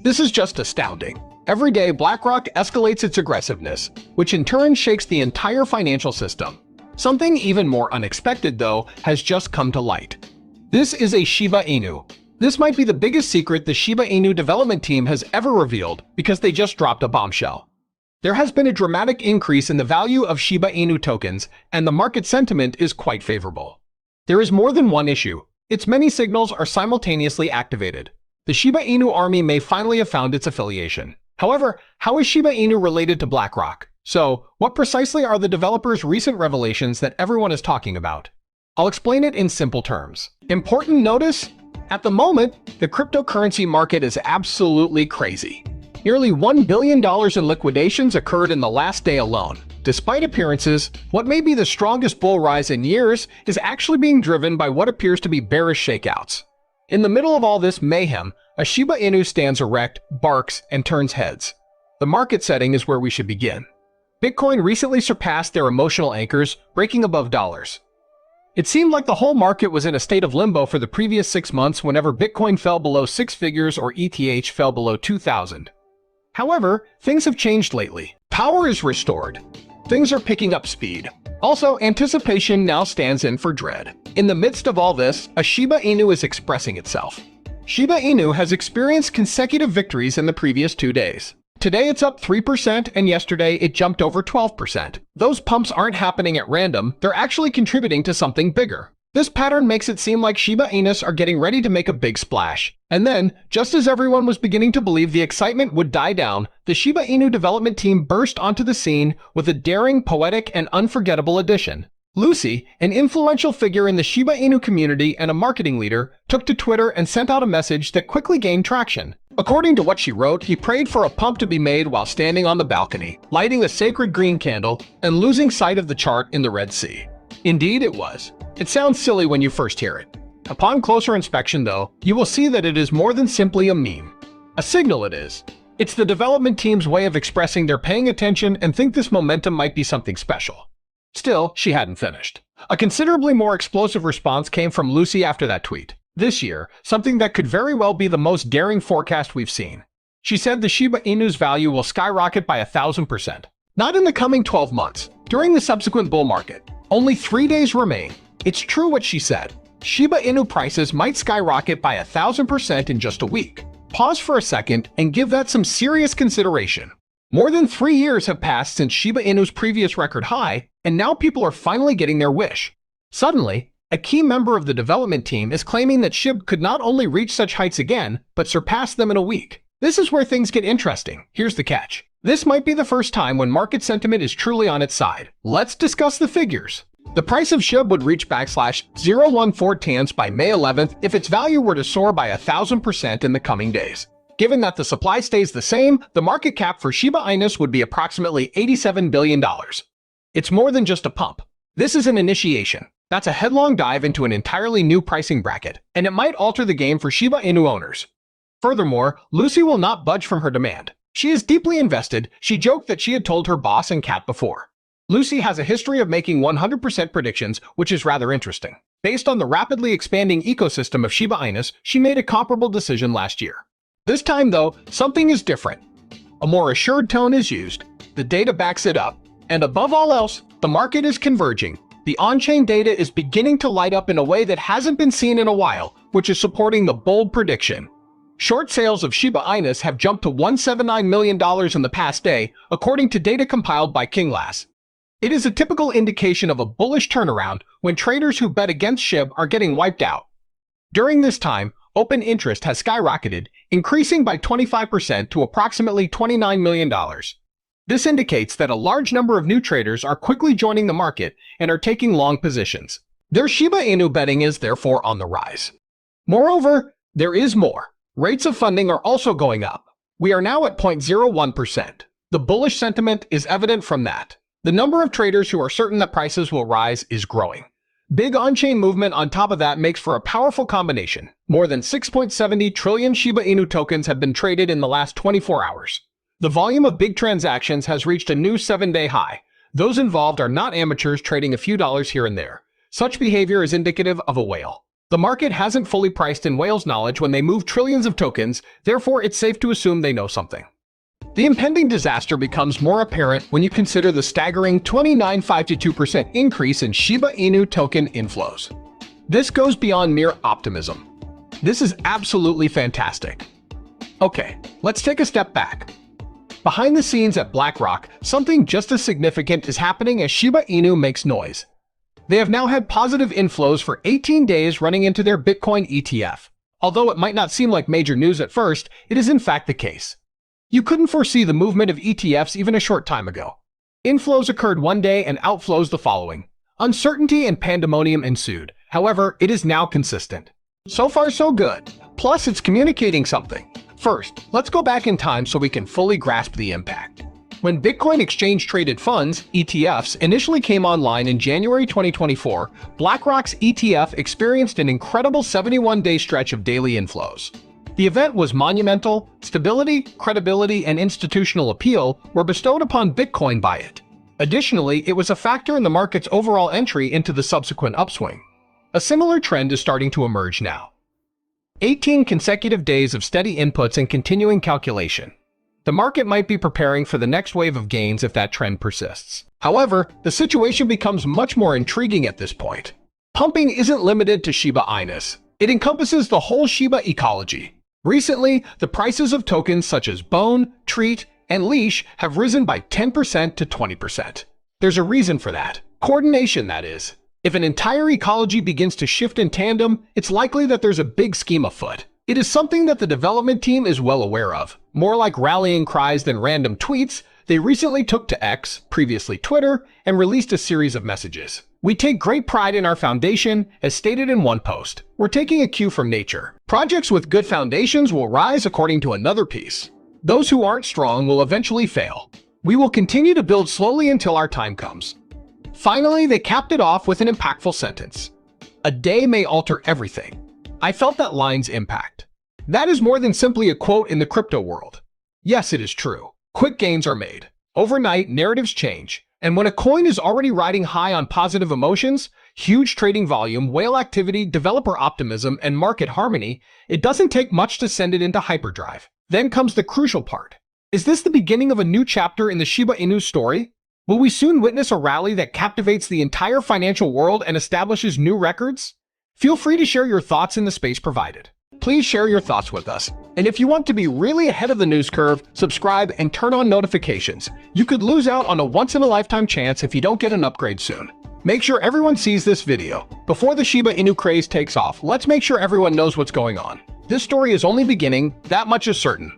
This is just astounding. Every day, BlackRock escalates its aggressiveness, which in turn shakes the entire financial system. Something even more unexpected, though, has just come to light. This is a Shiba Inu. This might be the biggest secret the Shiba Inu development team has ever revealed because they just dropped a bombshell. There has been a dramatic increase in the value of Shiba Inu tokens, and the market sentiment is quite favorable. There is more than one issue. Its many signals are simultaneously activated. The Shiba Inu army may finally have found its affiliation. However, how is Shiba Inu related to BlackRock? So, what precisely are the developers' recent revelations that everyone is talking about? I'll explain it in simple terms. Important notice? At the moment, the cryptocurrency market is absolutely crazy. Nearly $1 billion in liquidations occurred in the last day alone. Despite appearances, what may be the strongest bull rise in years is actually being driven by what appears to be bearish shakeouts. In the middle of all this mayhem, a Shiba Inu stands erect, barks, and turns heads. The market setting is where we should begin. Bitcoin recently surpassed their emotional anchors, breaking above dollars. It seemed like the whole market was in a state of limbo for the previous 6 months whenever Bitcoin fell below 6 figures or ETH fell below 2,000. However, things have changed lately. Power is restored. Things are picking up speed. Also, anticipation now stands in for dread. In the midst of all this, a Shiba Inu is expressing itself. Shiba Inu has experienced consecutive victories in the previous 2 days. Today it's up 3% and yesterday it jumped over 12%. Those pumps aren't happening at random, they're actually contributing to something bigger. This pattern makes it seem like Shiba Inus are getting ready to make a big splash. And then, just as everyone was beginning to believe the excitement would die down, the Shiba Inu development team burst onto the scene with a daring, poetic, and unforgettable addition. Lucy, an influential figure in the Shiba Inu community and a marketing leader, took to Twitter and sent out a message that quickly gained traction. According to what she wrote, he prayed for a pump to be made while standing on the balcony, lighting the sacred green candle, and losing sight of the chart in the Red Sea. Indeed, it was. It sounds silly when you first hear it. Upon closer inspection, though, you will see that it is more than simply a meme. A signal it is. It's the development team's way of expressing they're paying attention and think this momentum might be something special. Still, she hadn't finished. A considerably more explosive response came from Lucy after that tweet. This year, something that could very well be the most daring forecast we've seen. She said the Shiba Inu's value will skyrocket by 1,000%. Not in the coming 12 months. During the subsequent bull market. Only 3 days remain. It's true what she said. Shiba Inu prices might skyrocket by 1,000% in just a week. Pause for a second and give that some serious consideration. More than 3 years have passed since Shiba Inu's previous record high, and now people are finally getting their wish. Suddenly, a key member of the development team is claiming that SHIB could not only reach such heights again, but surpass them in a week. This is where things get interesting. Here's the catch. This might be the first time when market sentiment is truly on its side. Let's discuss the figures. The price of SHIB would reach /014 TANs by May 11th if its value were to soar by 1,000% in the coming days. Given that the supply stays the same, the market cap for Shiba Inus would be approximately $87 billion. It's more than just a pump. This is an initiation. That's a headlong dive into an entirely new pricing bracket, and it might alter the game for Shiba Inu owners. Furthermore, Lucy will not budge from her demand. She is deeply invested. She joked that she had told her boss and cat before. Lucy has a history of making 100% predictions, which is rather interesting. Based on the rapidly expanding ecosystem of Shiba Inus, she made a comparable decision last year. This time, though, something is different. A more assured tone is used. The data backs it up. And above all else, the market is converging. The on-chain data is beginning to light up in a way that hasn't been seen in a while, which is supporting the bold prediction. Short sales of Shiba Inus have jumped to $179 million in the past day, according to data compiled by Kinglass. It is a typical indication of a bullish turnaround when traders who bet against SHIB are getting wiped out. During this time, open interest has skyrocketed, increasing by 25% to approximately $29 million. This indicates that a large number of new traders are quickly joining the market and are taking long positions. Their Shiba Inu betting is therefore on the rise. Moreover, there is more. Rates of funding are also going up. We are now at 0.01%. The bullish sentiment is evident from that. The number of traders who are certain that prices will rise is growing. Big on-chain movement on top of that makes for a powerful combination. More than 6.70 trillion Shiba Inu tokens have been traded in the last 24 hours. The volume of big transactions has reached a new 7-day high. Those involved are not amateurs trading a few dollars here and there. Such behavior is indicative of a whale. The market hasn't fully priced in whales' knowledge when they move trillions of tokens, therefore it's safe to assume they know something. The impending disaster becomes more apparent when you consider the staggering 29.52% increase in Shiba Inu token inflows. This goes beyond mere optimism. This is absolutely fantastic. Okay, let's take a step back. Behind the scenes at BlackRock, something just as significant is happening as Shiba Inu makes noise. They have now had positive inflows for 18 days running into their Bitcoin ETF. Although it might not seem like major news at first, it is in fact the case. You couldn't foresee the movement of ETFs even a short time ago. Inflows occurred one day and outflows the following. Uncertainty and pandemonium ensued. However, it is now consistent. So far so good. Plus, it's communicating something. First, let's go back in time so we can fully grasp the impact. When Bitcoin exchange-traded funds, ETFs, initially came online in January 2024, BlackRock's ETF experienced an incredible 71-day stretch of daily inflows. The event was monumental. Stability, credibility, and institutional appeal were bestowed upon Bitcoin by it. Additionally, it was a factor in the market's overall entry into the subsequent upswing. A similar trend is starting to emerge now. 18 consecutive days of steady inputs and continuing calculation. The market might be preparing for the next wave of gains if that trend persists. However, the situation becomes much more intriguing at this point. Pumping isn't limited to Shiba Inus. It encompasses the whole Shiba ecology. Recently, the prices of tokens such as Bone, Treat, and Leash have risen by 10% to 20%. There's a reason for that. Coordination, that is. If an entire ecology begins to shift in tandem, it's likely that there's a big scheme afoot. It is something that the development team is well aware of. More like rallying cries than random tweets, they recently took to X, previously Twitter, and released a series of messages. We take great pride in our foundation, as stated in one post. We're taking a cue from nature. Projects with good foundations will rise according to another piece. Those who aren't strong will eventually fail. We will continue to build slowly until our time comes. Finally, they capped it off with an impactful sentence. A day may alter everything. I felt that line's impact. That is more than simply a quote in the crypto world. Yes, it is true. Quick gains are made. Overnight, narratives change. And when a coin is already riding high on positive emotions, huge trading volume, whale activity, developer optimism, and market harmony, it doesn't take much to send it into hyperdrive. Then comes the crucial part. Is this the beginning of a new chapter in the Shiba Inu story? Will we soon witness a rally that captivates the entire financial world and establishes new records? Feel free to share your thoughts in the space provided. Please share your thoughts with us. And if you want to be really ahead of the news curve, subscribe and turn on notifications. You could lose out on a once-in-a-lifetime chance if you don't get an upgrade soon. Make sure everyone sees this video. Before the Shiba Inu craze takes off, let's make sure everyone knows what's going on. This story is only beginning, that much is certain.